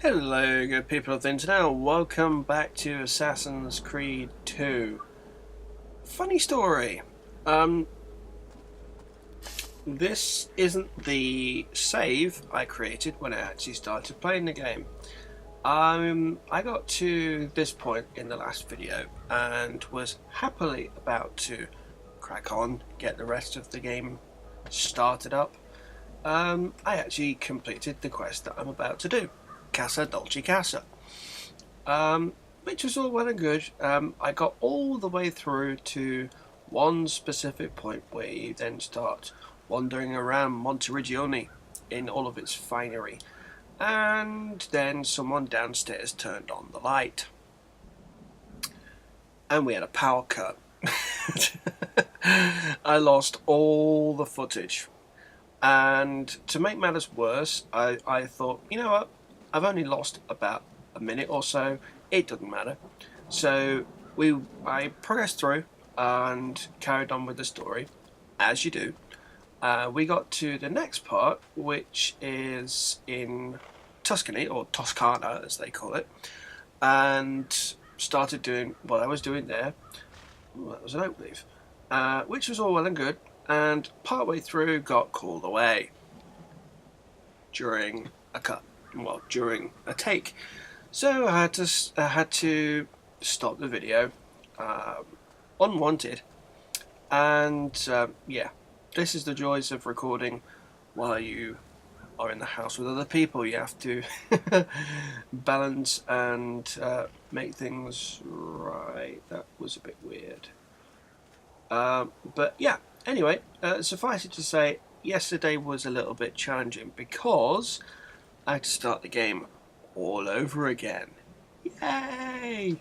Hello, good people of the internet. Welcome back to Assassin's Creed 2. Funny story. This isn't the save I created when I actually started playing the game. I got to this point in the last video and was happily about to crack on, get the rest of the game started up. I actually completed the quest that I'm about to do. Casa Dolce Casa, which was all well and good. I got all the way through to one specific point where you then start wandering around Monteriggioni in all of its finery, and then someone downstairs turned on the light and we had a power cut. I lost all the footage, and to make matters worse, I thought, you know what, I've only lost about a minute or so, it doesn't matter. So I progressed through and carried on with the story, as you do. We got to the next part, which is in Tuscany, or Toscana as they call it, and started doing what I was doing there. Ooh, that was an oak leaf, which was all well and good, and partway through got called away during a cut. Well, during a take, so I had to stop the video, unwanted, and yeah, this is the joys of recording while you are in the house with other people. You have to balance and make things right. That was a bit weird, but yeah. Anyway, suffice it to say, yesterday was a little bit challenging because I had to start the game all over again. Yay!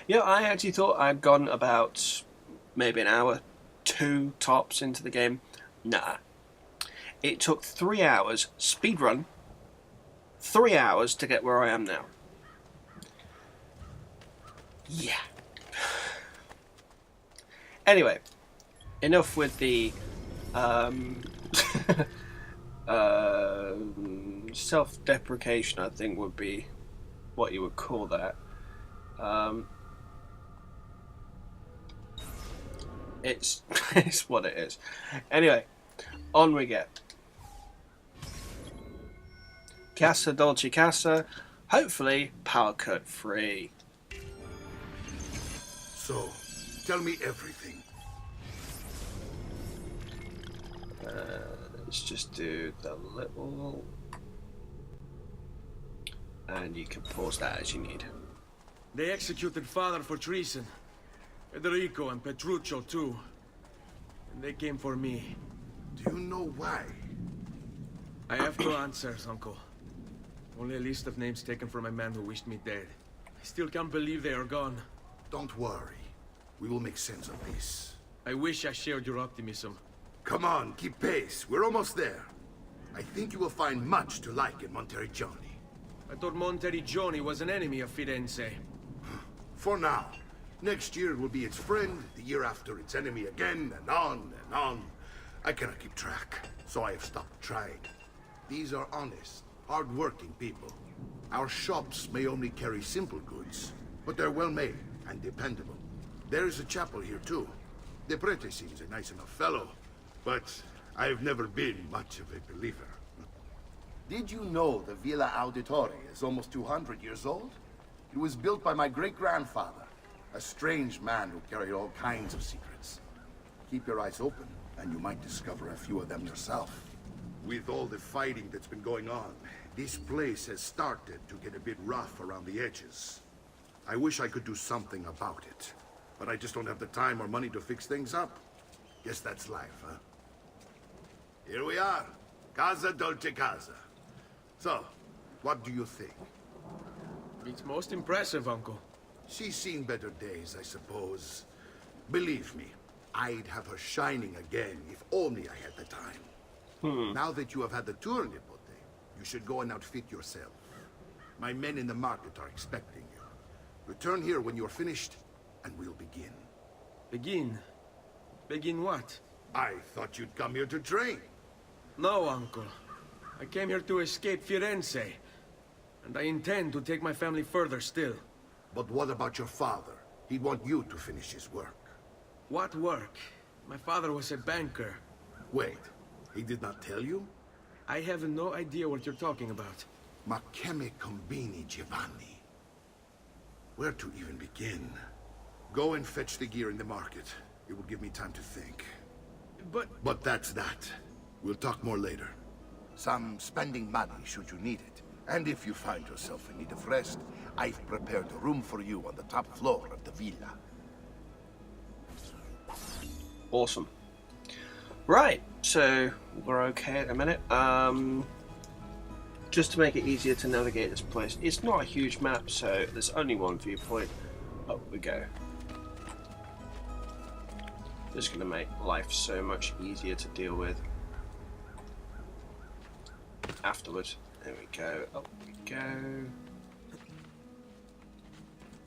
Yeah, I actually thought I'd gone about maybe an hour, 2 tops into the game. Nah. It took 3 hours, speedrun, 3 hours to get where I am now. Yeah. Anyway, enough with the self-deprecation, I think would be what you would call that. It's it's what it is. Anyway, on we get. Casa Dolce Casa, hopefully power cut free. So, tell me everything. Let's just do the little, and you can pause that as you need. They executed father for treason. Federico and Petruccio too. And they came for me. Do you know why? I have no answers, Uncle. Only a list of names taken from a man who wished me dead. I still can't believe they are gone. Don't worry. We will make sense of this. I wish I shared your optimism. Come on, keep pace. We're almost there. I think you will find much to like in Monteriggioni. I thought Monteriggioni was an enemy of Firenze. For now. Next year will be its friend, the year after its enemy again, and on and on. I cannot keep track, so I have stopped trying. These are honest, hard-working people. Our shops may only carry simple goods, but they're well-made and dependable. There is a chapel here, too. The prete seems a nice enough fellow, but I've never been much of a believer. Did you know the Villa Auditore is almost 200 years old? It was built by my great-grandfather, a strange man who carried all kinds of secrets. Keep your eyes open, and you might discover a few of them yourself. With all the fighting that's been going on, this place has started to get a bit rough around the edges. I wish I could do something about it, but I just don't have the time or money to fix things up. Guess that's life, huh? Here we are, Casa Dolce Casa. So, what do you think? It's most impressive, Uncle. She's seen better days, I suppose. Believe me, I'd have her shining again if only I had the time. Now that you have had the tour, Nipote, you should go and outfit yourself. My men in the market are expecting you. Return here when you're finished, and we'll begin. Begin? Begin what? I thought you'd come here to train. No, Uncle. I came here to escape Firenze, and I intend to take my family further still. But what about your father? He'd want you to finish his work. What work? My father was a banker. Wait, he did not tell you? I have no idea what you're talking about. Ma che me combini, Giovanni? Where to even begin? Go and fetch the gear in the market. It will give me time to think. But that's that. We'll talk more later. Some spending money should you need it. And if you find yourself in need of rest, I've prepared a room for you on the top floor of the villa. Awesome. Right, so we're okay at the minute. Just to make it easier to navigate this place, it's not a huge map, so there's only one viewpoint. Up we go. This is going to make life so much easier to deal with afterwards. There we go, up we go,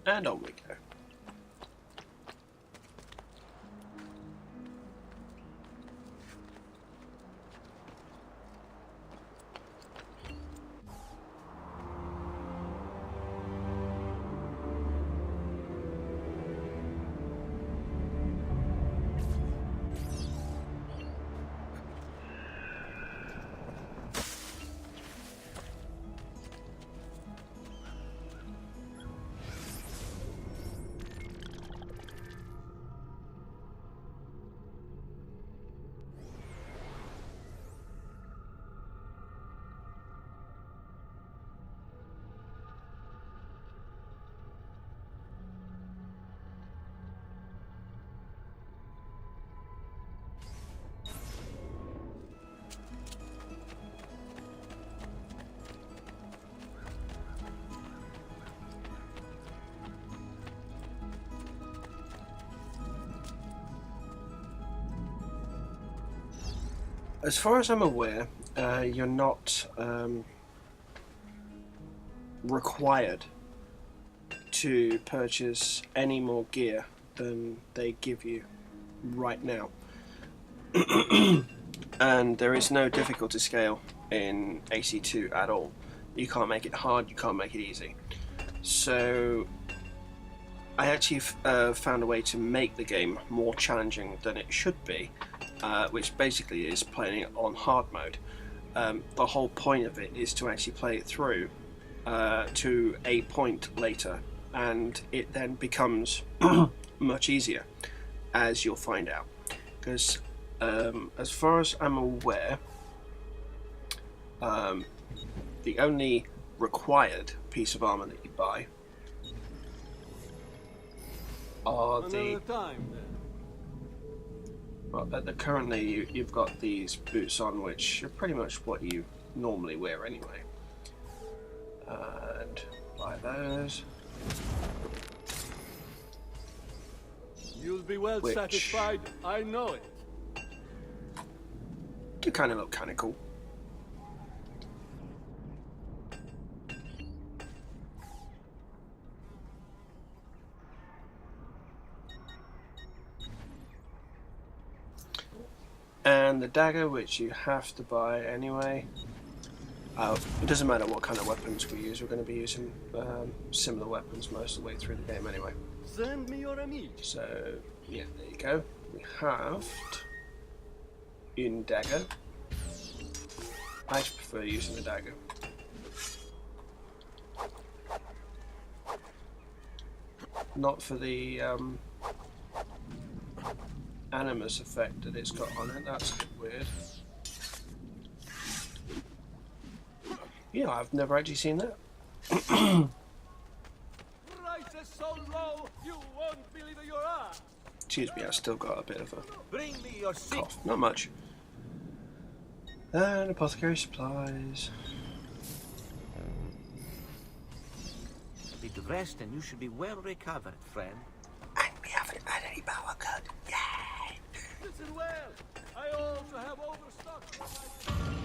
and on we go. As far as I'm aware, you're not required to purchase any more gear than they give you right now. And there is no difficulty scale in AC2 at all. You can't make it hard, you can't make it easy. So I actually found a way to make the game more challenging than it should be, which basically is playing it on hard mode. The whole point of it is to actually play it through to a point later, and it then becomes much easier, as you'll find out. Because as far as I'm aware, the only required piece of armor that you buy are currently you've got these boots on, which are pretty much what you normally wear anyway. And buy those. You'll be well satisfied, I know it. You kind of look kind of cool. And the dagger, which you have to buy anyway. It doesn't matter what kind of weapons we use, we're going to be using similar weapons most of the way through the game anyway. Send me your amici. So, yeah, there you go. We have in dagger. I just prefer using the dagger. Not for the animus effect that it's got on it, that's a bit weird. Yeah, I've never actually seen that. Price is so low, you won't believe your eyes. Excuse me, I've still got a bit of a Bring me your seat. cough. Not much. And apothecary supplies. A bit of rest and you should be well recovered, friend. And we haven't had any power cut. Yay! Listen well. I also have overstock.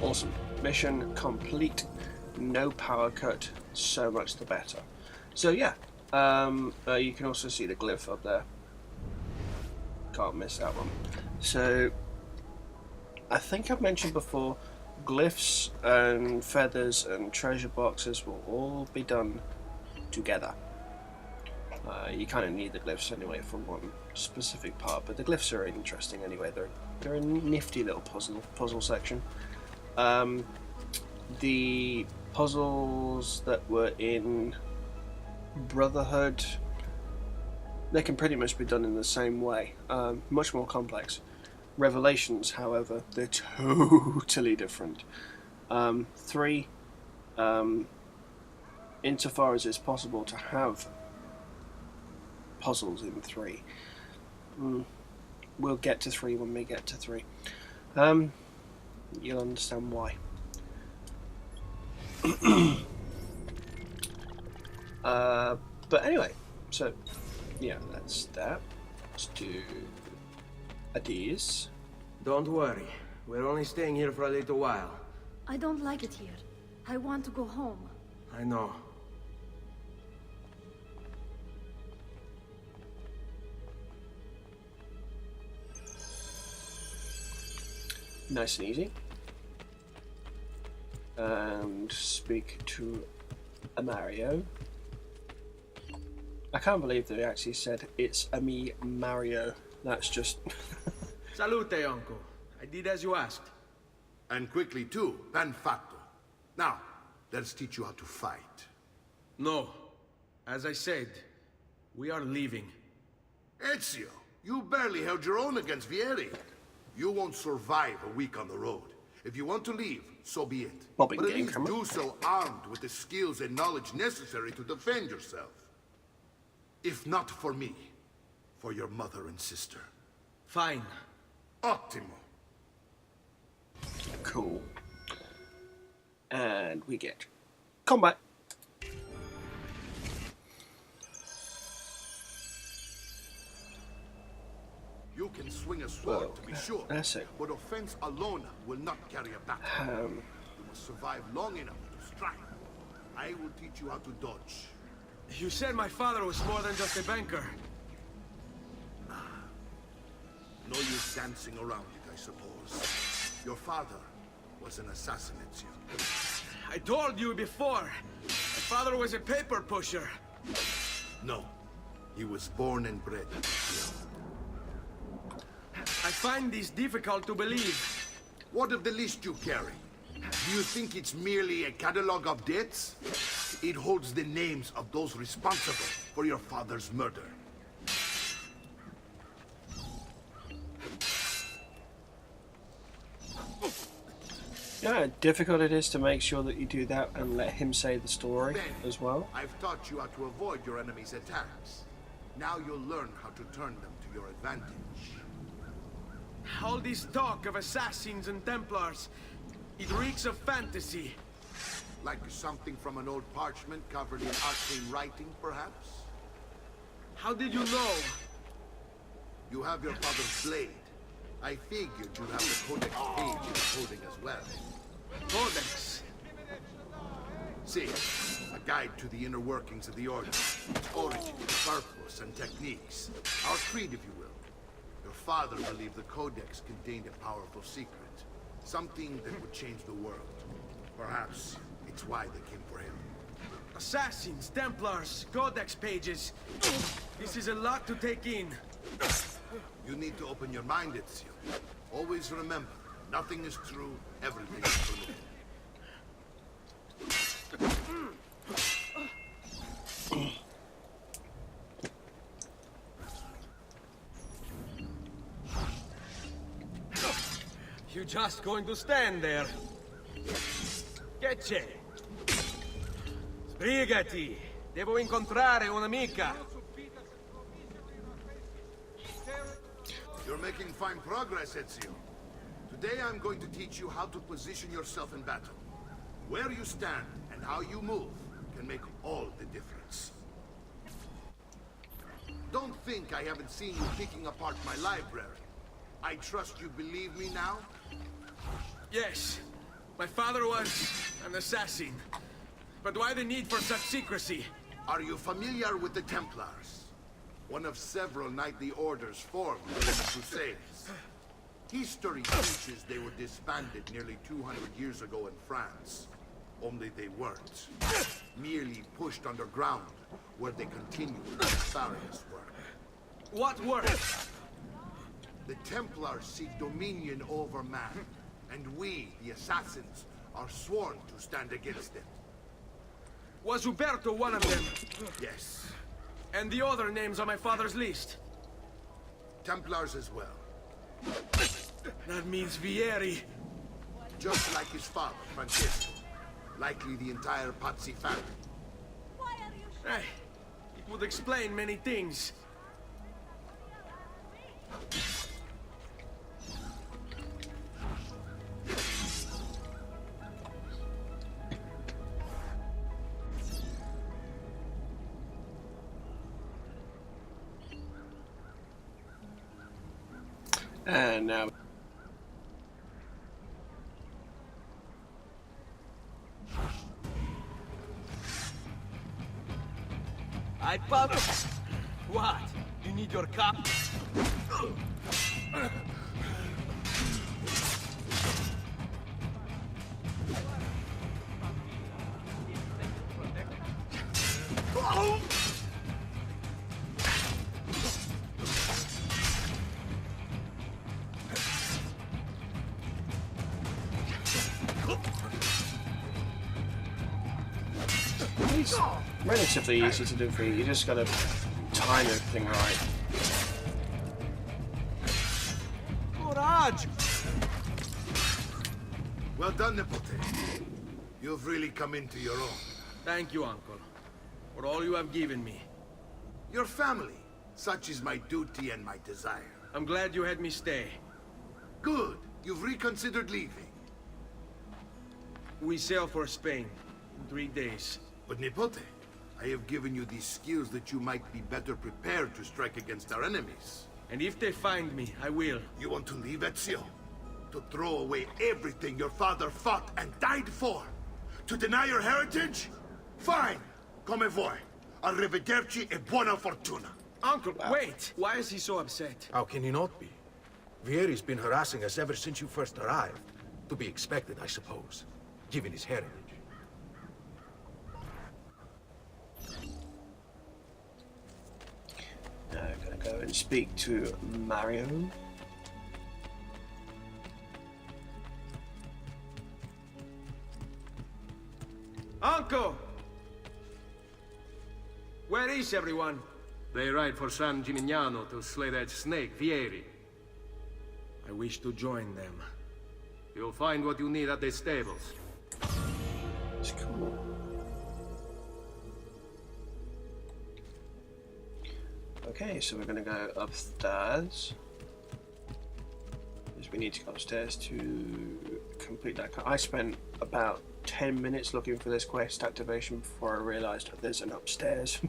Awesome. Mission complete. No power cut. So much the better. So yeah, you can also see the glyph up there. Can't miss that one. So I think I've mentioned before glyphs and feathers and treasure boxes will all be done together. You kind of need the glyphs anyway for one specific part, but the glyphs are interesting anyway. They're a nifty little puzzle section. The puzzles that were in Brotherhood, they can pretty much be done in the same way, much more complex. Revelations, however, they're totally different. 3, insofar as it's possible to have puzzles in 3. We'll get to 3 when we get to 3. You'll understand why. But anyway, so yeah, that's that. Let's do these. Don't worry. We're only staying here for a little while. I don't like it here. I want to go home. I know. Nice and easy. And speak to a Mario. I can't believe they actually said it's a me Mario. That's just Salute, uncle. I did as you asked. And quickly too, ben fatto. Now, let's teach you how to fight. No. As I said, we are leaving. Ezio, you barely held your own against Vieri. You won't survive a week on the road. If you want to leave, so be it. Bobbing But at game least camera. do so armed with the skills and knowledge necessary to defend yourself. If not for me, for your mother and sister. Fine. Ottimo. cool. And we get combat. You can swing a sword, Whoa, to be sure, that's it. but offense alone will not carry a battle. You must survive long enough to strike. I will teach you how to dodge. You said my father was more than just a banker. No use dancing around it, I suppose. Your father was an assassin, Ezio. I told you before. My father was a paper pusher. No, he was born and bred, Ezio. I find this difficult to believe. What of the list you carry? Do you think it's merely a catalog of debts? It holds the names of those responsible for your father's murder. You know how difficult it is to make sure that you do that and let him say the story Ben, as well? I've taught you how to avoid your enemy's attacks. Now you'll learn how to turn them to your advantage. All this talk of assassins and Templars, it reeks of fantasy. Like something from an old parchment covered in arcane writing, perhaps? How did you know? You have your father's blade. I figured you'd have the codex page in the coding as well. Codex. See, a guide to the inner workings of the Order. Its origin, purpose, and techniques. Our creed, if you will. Your father believed the codex contained a powerful secret. Something that would change the world. Perhaps it's why they came for him. Assassins, Templars, Codex pages. This is a lot to take in. You need to open your mind, Ezio. Always remember, nothing is true, everything is permitted. You just going to stand there? Che c'è? Sbrigati! Devo incontrare un'amica. You're making fine progress, Ezio. Today I'm going to teach you how to position yourself in battle. Where you stand and how you move can make all the difference. Don't think I haven't seen you picking apart my library. I trust you believe me now? Yes, my father was an assassin. But why the need for such secrecy? Are you familiar with the Templars? One of several knightly orders formed during the Crusades. History teaches they were disbanded nearly 200 years ago in France. Only they weren't. Merely pushed underground, where they continued nefarious work. What work? The Templars seek dominion over man, and we, the assassins, are sworn to stand against them. Was Uberto one of them? Yes, And the other names on my father's list? Templars as well. That means Vieri. Just like his father, Francesco. Likely the entire Pazzi family. Hey, it would explain many things. And now. I pop. What? You need your cup? It's relatively easy to do for you. You just gotta time everything right. Coraggio! Well done, Nipote. You've really come into your own. Thank you, Uncle, for all you have given me. Your family. Such is my duty and my desire. I'm glad you had me stay. Good. You've reconsidered leaving. We sail for Spain in 3 days. But Nipote, I have given you these skills that you might be better prepared to strike against our enemies. And if they find me, I will. You want to leave Ezio? To throw away everything your father fought and died for? To deny your heritage? Fine! Come vuoi. Arrivederci e buona fortuna. Uncle, wait! Why is he so upset? How can he not be? Vieri's been harassing us ever since you first arrived. To be expected, I suppose, given his heritage. Now I'm gonna go and speak to Mario. Uncle! Where is everyone? They ride for San Gimignano to slay that snake, Vieri. I wish to join them. You'll find what you need at the stables. It's cool. Okay, so we're gonna go upstairs. Because we need to go upstairs to complete that. I spent about 10 minutes looking for this quest activation before I realised that there's an upstairs.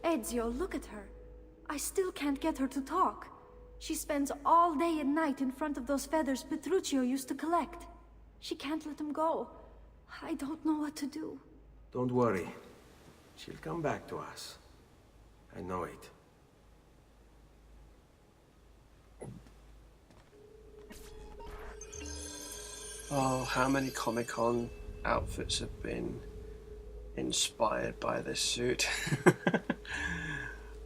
Ezio, look at her. I still can't get her to talk. She spends all day and night in front of those feathers Petruchio used to collect. She can't let them go. I don't know what to do. Don't worry. She'll come back to us. I know it. Oh, how many Comic-Con outfits have been inspired by this suit?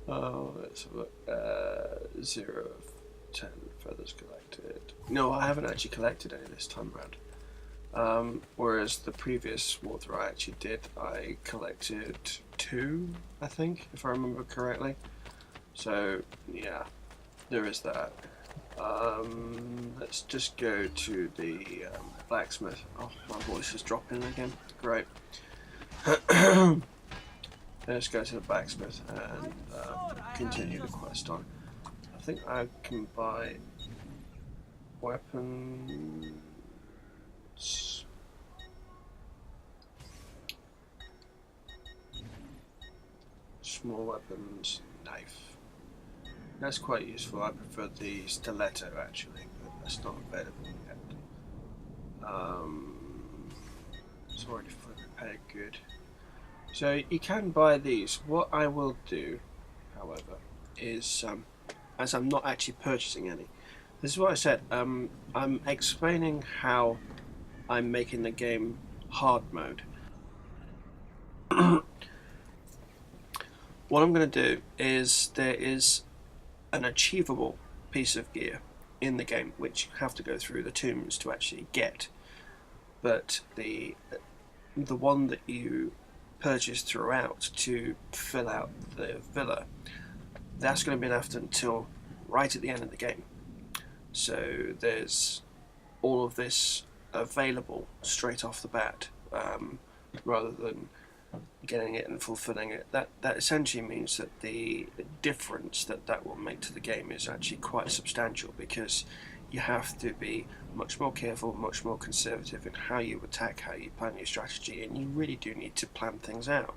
Oh, let's look. 0 of 10 feathers collected. No, I haven't actually collected any this time around. Whereas the previous walkthrough I actually did, I collected 2, I think, if I remember correctly. So, yeah, there is that. Let's just go to the blacksmith. Oh, my voice is dropping again. Great. Let's go to the blacksmith and continue the quest on. I think I can buy weapons. Small weapons, knife. That's quite useful. I prefer the stiletto actually, but that's not available yet. It's already fully repaired, good. So you can buy these. What I will do, however, is as I'm not actually purchasing any. This is what I said. I'm explaining how I'm making the game hard mode. What I'm going to do is there is an achievable piece of gear in the game which you have to go through the tombs to actually get, but the one that you purchase throughout to fill out the villa, that's going to be left until right at the end of the game. So there's all of this available straight off the bat, rather than getting it and fulfilling it. That essentially means that the difference that will make to the game is actually quite substantial, because you have to be much more careful, much more conservative in how you attack, how you plan your strategy, and you really do need to plan things out.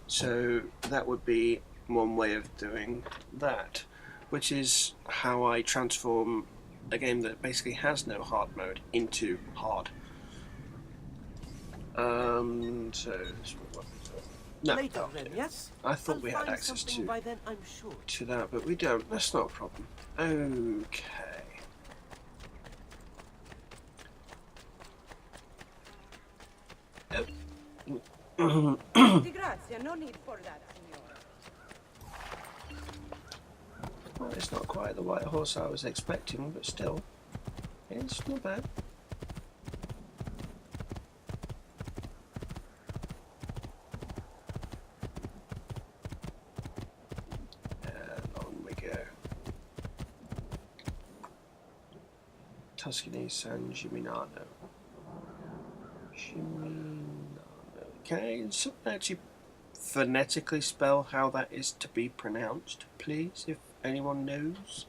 So that would be one way of doing that, which is how I transform a game that basically has no hard mode into hard. So no, Later, okay. then, yes? I thought I'll we had find access something by then, I'm sure. to that, but we don't. That's not a problem. Okay. Di grazia, no need for that, signora. Well, it's not quite the white horse I was expecting, but still, it's not bad. Tuscany, San Gimignano. Can someone actually phonetically spell how that is to be pronounced, please, if anyone knows?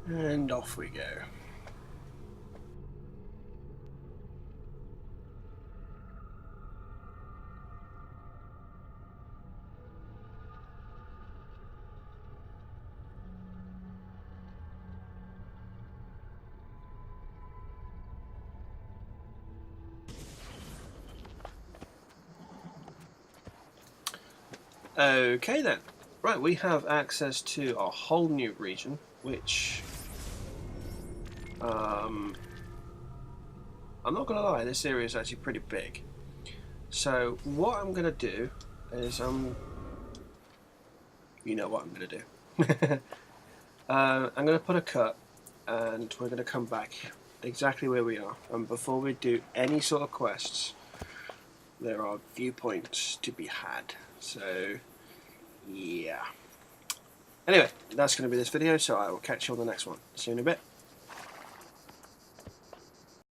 And off we go. Okay then, right, we have access to a whole new region, which, I'm not going to lie, this area is actually pretty big. So what I'm going to do is, you know what I'm going to do. I'm going to put a cut, and we're going to come back exactly where we are. And before we do any sort of quests, there are viewpoints to be had. So, yeah. Anyway, that's going to be this video, so I will catch you on the next one. See you in a bit.